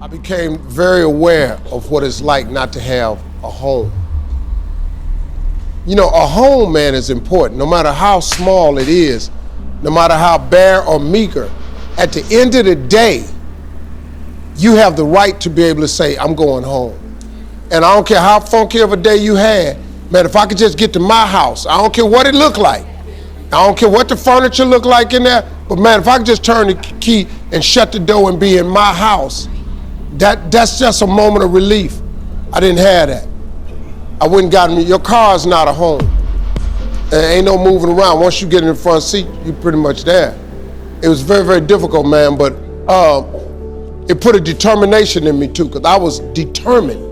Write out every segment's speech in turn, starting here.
I became very aware of what it's like not to have a home. You know, a home, man, is important, no matter how small it is, no matter how bare or meager. At the end of the day, you have the right to be able to say, I'm going home. And I don't care how funky of a day you had, man, if I could just get to my house, I don't care what it looked like. I don't care what the furniture looked like in there, but man, if I could just turn the key and shut the door and be in my house, that's just a moment of relief. I didn't have that. I wouldn't gotten me. Your car is not a home. There ain't no moving around. Once you get in the front seat, you're pretty much there. It was very, very difficult, man, but it put a determination in me too, because I was determined.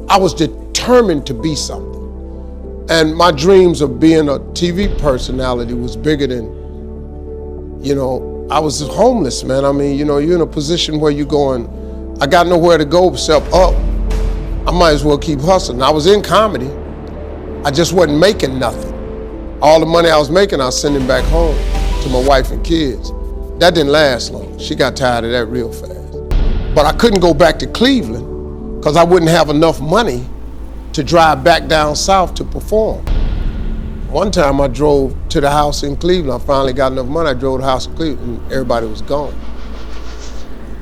I was determined to be something. And my dreams of being a TV personality was bigger than, you know, I was homeless, man. I mean, you know, you're in a position where you're going, I got nowhere to go except up. I might as well keep hustling. I was in comedy. I just wasn't making nothing. All the money I was making, I was sending back home to my wife and kids. That didn't last long. She got tired of that real fast. But I couldn't go back to Cleveland because I wouldn't have enough money to drive back down south to perform. One time I drove to the house in Cleveland. I finally got enough money. I drove to the house in Cleveland and everybody was gone.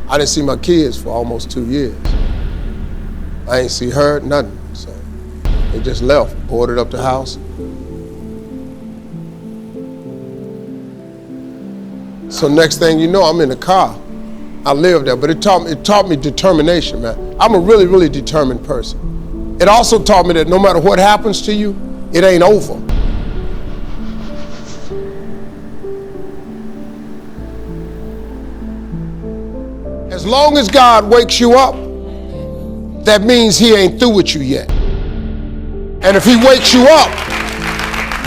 I didn't see my kids for almost 2 years. I ain't see her, nothing. So they just left, boarded up the house. So next thing you know, I'm in the car. I lived there, but it taught me determination, man. I'm a really, really determined person. It also taught me that no matter what happens to you, it ain't over. As long as God wakes you up, that means he ain't through with you yet. And if he wakes you up,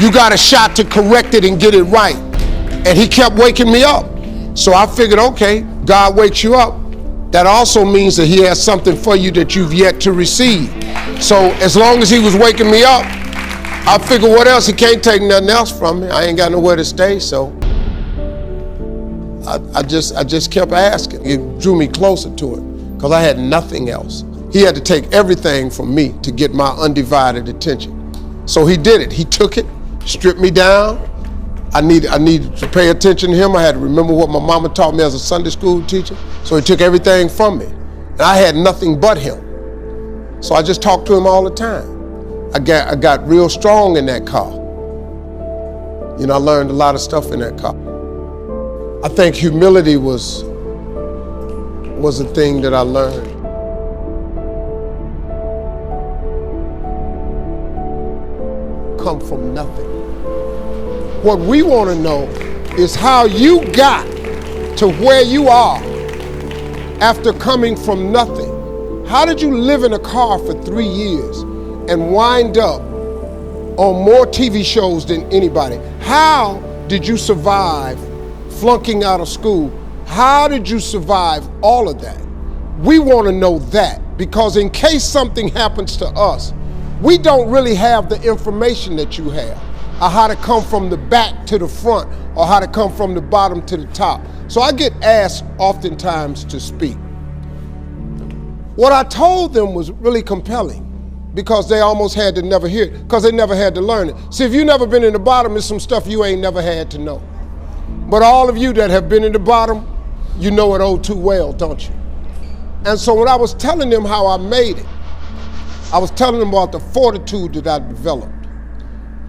you got a shot to correct it and get it right. And he kept waking me up. So I figured, okay, God wakes you up. That also means that he has something for you that you've yet to receive. So as long as he was waking me up, I figured what else? He can't take nothing else from me. I ain't got nowhere to stay, so I just kept asking. It drew me closer to it because I had nothing else. He had to take everything from me to get my undivided attention. So he did it. He took it, stripped me down. I needed to pay attention to him. I had to remember what my mama taught me as a Sunday school teacher. So he took everything from me. And I had nothing but him. So I just talked to him all the time. I got real strong in that car. You know, I learned a lot of stuff in that car. I think humility was a thing that I learned. Come from nothing. What we want to know is how you got to where you are after coming from nothing. How did you live in a car for 3 years and wind up on more TV shows than anybody? How did you survive flunking out of school? How did you survive all of that? We want to know that, because in case something happens to us, we don't really have the information that you have, or how to come from the back to the front, or how to come from the bottom to the top. So I get asked oftentimes to speak. What I told them was really compelling, because they almost had to never hear it, because they never had to learn it. See, if you've never been in the bottom, there's some stuff you ain't never had to know. But all of you that have been in the bottom, you know it oh too well, don't you? And so when I was telling them how I made it, I was telling them about the fortitude that I developed.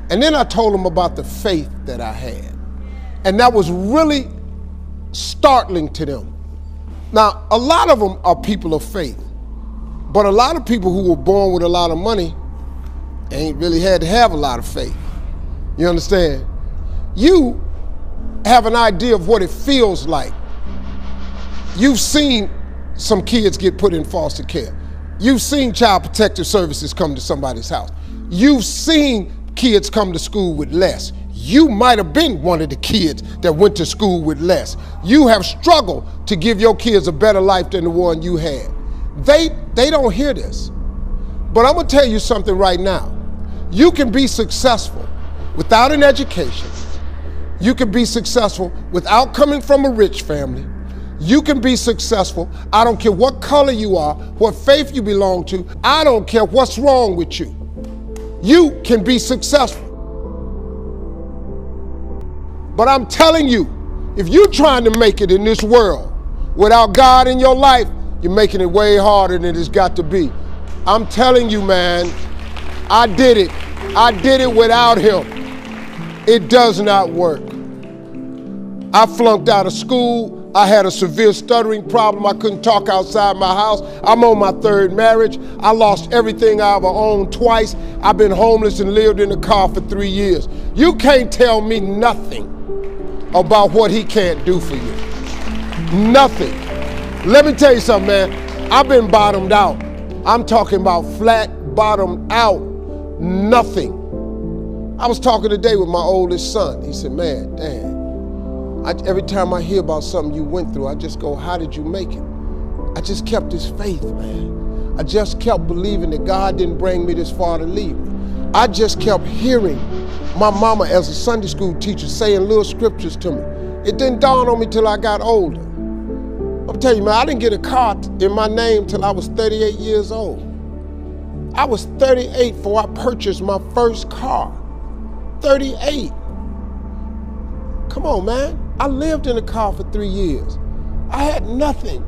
And then I told them about the faith that I had. And that was really startling to them. Now, a lot of them are people of faith, but a lot of people who were born with a lot of money ain't really had to have a lot of faith. You understand? You have an idea of what it feels like. You've seen some kids get put in foster care. You've seen Child Protective Services come to somebody's house. You've seen kids come to school with less. You might have been one of the kids that went to school with less. You have struggled to give your kids a better life than the one you had. They don't hear this. But I'm gonna tell you something right now. You can be successful without an education. You can be successful without coming from a rich family. You can be successful. I don't care what color you are, what faith you belong to. I don't care what's wrong with you. You can be successful. But I'm telling you, if you're trying to make it in this world without God in your life, you're making it way harder than it's got to be. I'm telling you, man, I did it. I did it without him. It does not work. I flunked out of school. I had a severe stuttering problem. I couldn't talk outside my house. I'm on my third marriage. I lost everything I ever owned twice. I've been homeless and lived in a car for 3 years. You can't tell me nothing about what he can't do for you. Nothing. Let me tell you something, man. I've been bottomed out. I'm talking about flat bottomed out. Nothing. I was talking today with my oldest son. He said, man, Dad, every time I hear about something you went through, I just go, how did you make it? I just kept this faith, man. I just kept believing that God didn't bring me this far to leave me. I just kept hearing my mama as a Sunday school teacher saying little scriptures to me. It didn't dawn on me till I got older. I'll tell you, man, I didn't get a car in my name till I was 38 years old. I was 38 before I purchased my first car. 38. Come on, man. I lived in a car for 3 years. I had nothing.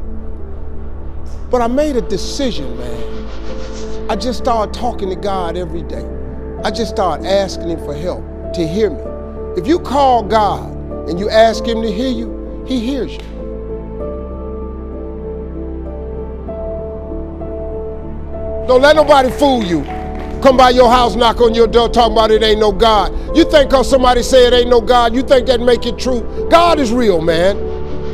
But I made a decision, man. I just started talking to God every day. I just started asking him for help, to hear me. If you call God and you ask him to hear you, he hears you. Don't let nobody fool you. Come by your house, knock on your door, talking about it ain't no God. You think because somebody say it ain't no God, you think that make it true? God is real, man.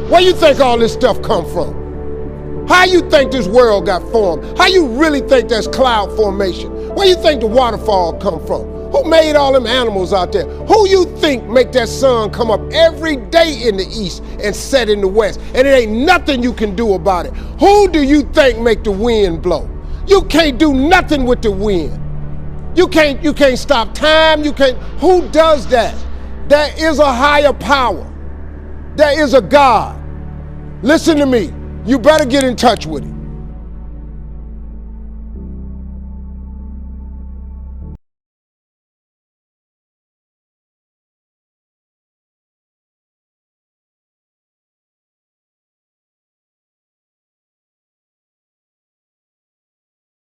Where you think all this stuff come from? How you think this world got formed? How you really think that's cloud formation? Where you think the waterfall come from? Who made all them animals out there? Who you think make that sun come up every day in the east and set in the west? And it ain't nothing you can do about it. Who do you think make the wind blow? You can't do nothing with the wind. You can't stop time. Who does that? There is a higher power. There is a God. Listen to me. You better get in touch with him.